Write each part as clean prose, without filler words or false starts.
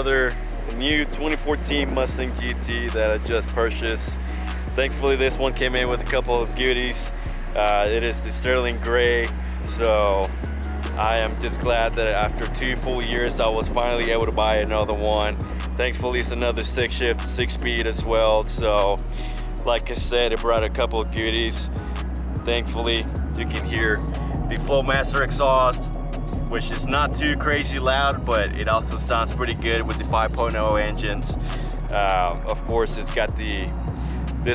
another new 2014 Mustang GT that I just purchased. Thankfully this one came in with a couple of goodies. It is the Sterling Gray, so I am just glad that after 2 full years I was finally able to buy another one. Thankfully it's another 6-shift, 6-speed as well, so like I said, it brought a couple of goodies. Thankfully you can hear the Flowmaster exhaust, which is not too crazy loud, but it also sounds pretty good with the 5.0 engines. Of course this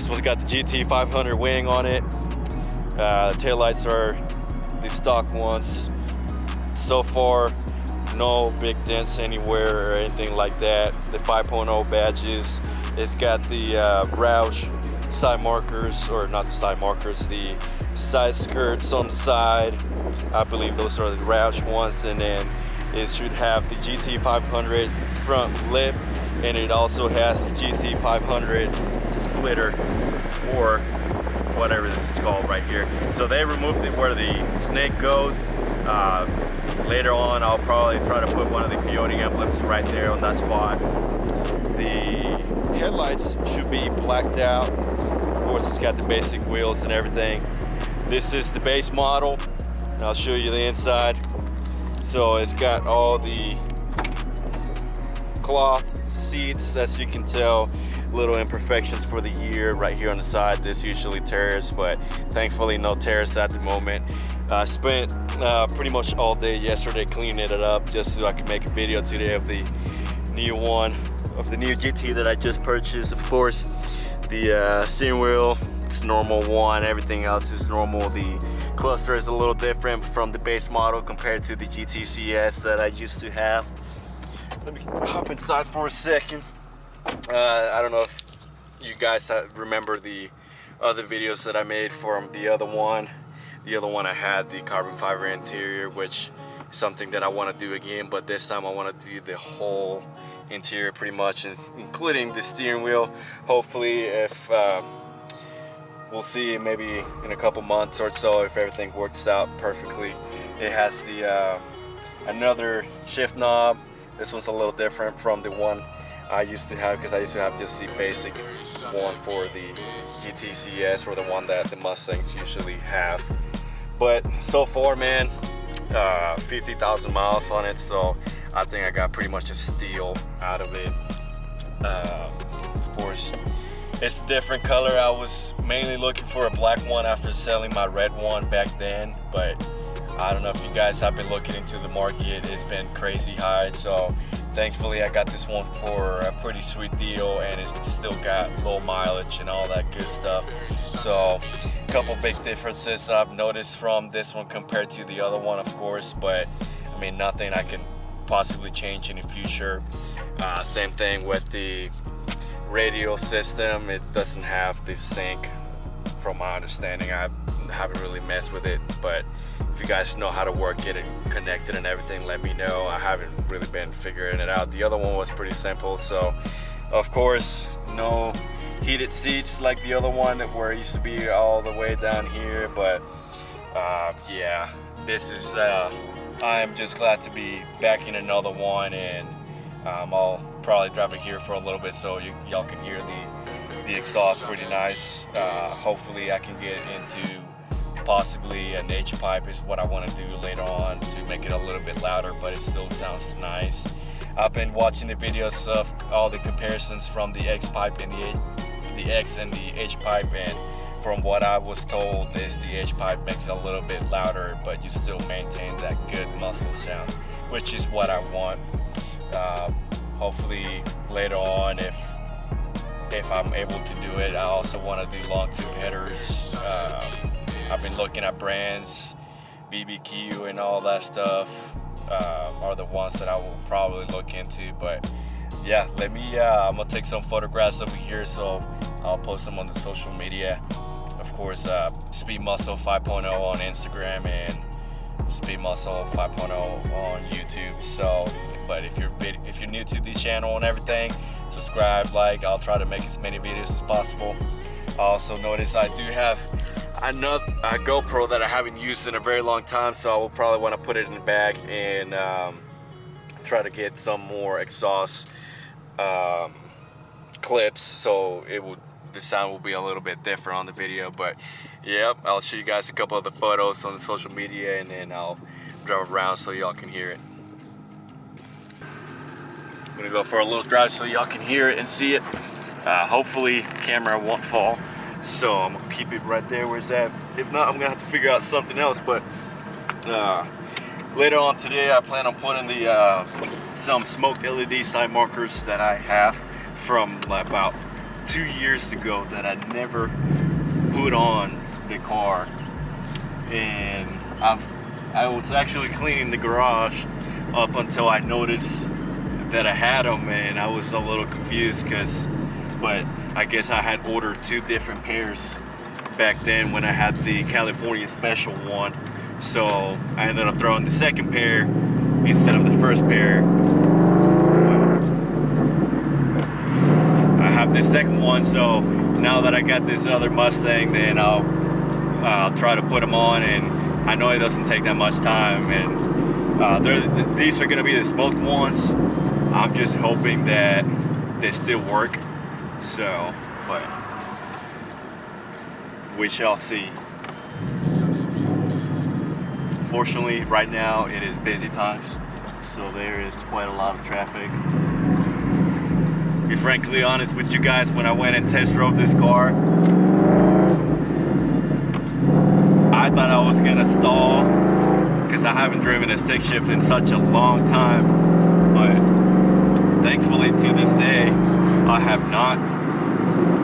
one's got the GT 500 wing on it. Taillights are the stock ones. So far, no big dents anywhere or anything like that. The 5.0 badges. It's got the Roush side markers, or not the side markers, the side skirts on the side. I believe those are the Roush ones, and then it should have the GT 500 front lip, and it also has the GT 500 splitter, or whatever this is called right here. So they removed it where the snake goes. Later on I'll probably try to put one of the coyote emblems right there on that spot. The headlights should be blacked out. Of course it's got the basic wheels and everything. This is the base model. I'll show you the inside. So it's got all the cloth seats, as you can tell. Little imperfections for the year right here on the side. This usually tears, but thankfully no tears at the moment. I spent pretty much all day yesterday cleaning it up just so I could make a video today of the new one, of the new GT that I just purchased. Of course, the steering wheel, it's normal one, everything else is normal. The cluster is a little different from the base model compared to the GT that I used to have. Let me hop inside for a second. I don't know if you guys remember the other videos that I made from the other one. The other one I had the carbon fiber interior, which is something that I want to do again, but this time I want to do the whole interior pretty much, including the steering wheel. Hopefully, if we'll see, maybe in a couple months or so, if everything works out perfectly. It has the another shift knob. This one's a little different from the one I used to have, because I used to have just the basic one for the GT or the one that the Mustangs usually have. But so far, man, 50,000 miles on it, so I think I got pretty much a steal out of it. Of course, it's a different color. I was mainly looking for a black one after selling my red one back then, but I don't know if you guys have been looking into the market. It's been crazy high, so thankfully I got this one for a pretty sweet deal, and it's still got low mileage and all that good stuff. So a couple big differences I've noticed from this one compared to the other one, of course, but I mean nothing I can possibly change in the future. Same thing with the radio system. It doesn't have the sync from my understanding. I haven't really messed with it, but if you guys know how to work it and connect it and everything, let me know. I haven't really been figuring it out. The other one was pretty simple. So of course no heated seats like the other one where it used to be all the way down here, but yeah, this is I am just glad to be back in another one, and I'll probably drive it here for a little bit so y'all can hear the exhaust pretty nice. Hopefully I can get into possibly an H-pipe is what I want to do later on to make it a little bit louder, but it still sounds nice. I've been watching the videos of all the comparisons from the X-pipe and the X and the H-pipe, and from what I was told is the H-pipe makes it a little bit louder, but you still maintain that good muscle sound, which is what I want. Hopefully later on, if I'm able to do it, I also want to do long tube headers. I've been looking at brands, BBQ and all that stuff are the ones that I will probably look into. But yeah, let me, I'm gonna take some photographs over here, so I'll post them on the social media. Of course, Speed Muscle 5.0 on Instagram and Speed Muscle 5.0 on YouTube. So, but if you're new to the channel and everything, subscribe, like. I'll try to make as many videos as possible. I also noticed I do have another GoPro that I haven't used in a very long time, so I will probably want to put it in the bag and try to get some more exhaust clips, so the sound will be a little bit different on the video. But yep, I'll show you guys a couple of the photos on the social media, and then I'll drive around so y'all can hear it. I'm gonna go for a little drive so y'all can hear it and see it. Hopefully camera won't fall, so I'm gonna keep it right there where it's at. If not, I'm gonna have to figure out something else. But later on today, I plan on putting the some smoked LED side markers that I have from about 2 years ago that I never put on the car. And I was actually cleaning the garage up until I noticed that I had them, and I was a little confused but I guess I had ordered 2 different pairs back then when I had the California special one. So I ended up throwing the second pair instead of the first pair. I have this second one, so now that I got this other Mustang, then I'll try to put them on, and I know it doesn't take that much time. And these are gonna be the smoked ones. I'm just hoping that they still work. So, but we shall see. Fortunately, right now it is busy times, so there is quite a lot of traffic. To be frankly honest with you guys, when I went and test drove this car, I thought I was gonna stall because I haven't driven a stick shift in such a long time, but thankfully to this day I have not.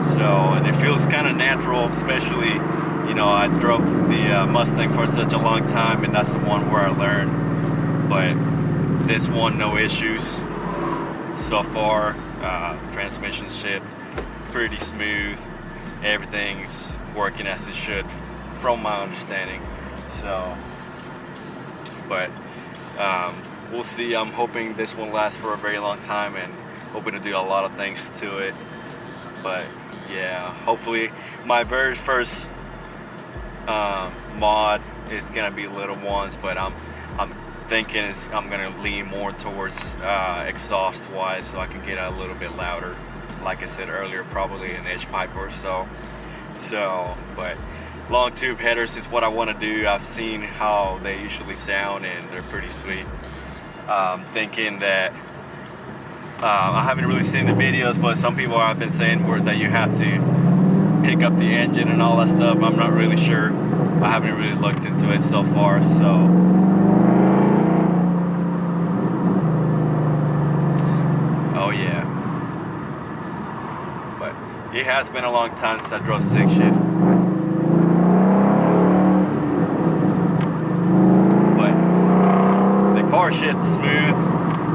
So, and it feels kind of natural, especially, you know, I drove the Mustang for such a long time, and that's the one where I learned. But this one, no issues so far. Transmission shift pretty smooth, everything's working as it should from my understanding. So, but we'll see. I'm hoping this one lasts for a very long time, and hoping to do a lot of things to it. But yeah, hopefully my very first mod is gonna be little ones, but I'm thinking I'm gonna lean more towards exhaust wise, so I can get a little bit louder. Like I said earlier, probably an edge pipe or so. But long tube headers is what I want to do. I've seen how they usually sound, and they're pretty sweet. Thinking that I haven't really seen the videos, but some people have been saying that you have to pick up the engine and all that stuff. I'm not really sure. I haven't really looked into it so far. So, oh yeah. But it has been a long time since I drove stick shift. But the car shifts smooth.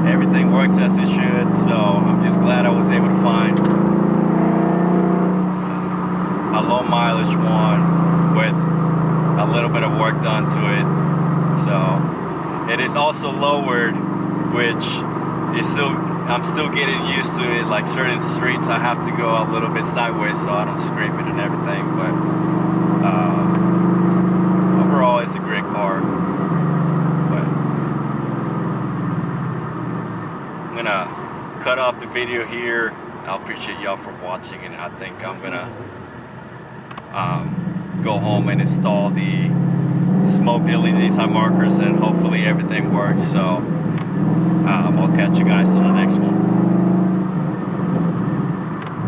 Everything works as it should, so I'm just glad I was able to find a low mileage one with a little bit of work done to it. So it is also lowered, which is I'm still getting used to it. Like certain streets I have to go a little bit sideways so I don't scrape it and everything, but overall it's a great car. I'm gonna cut off the video here. I appreciate y'all for watching, and I think I'm gonna go home and install the smoked LED side markers, and hopefully everything works. So I'll catch you guys on the next one.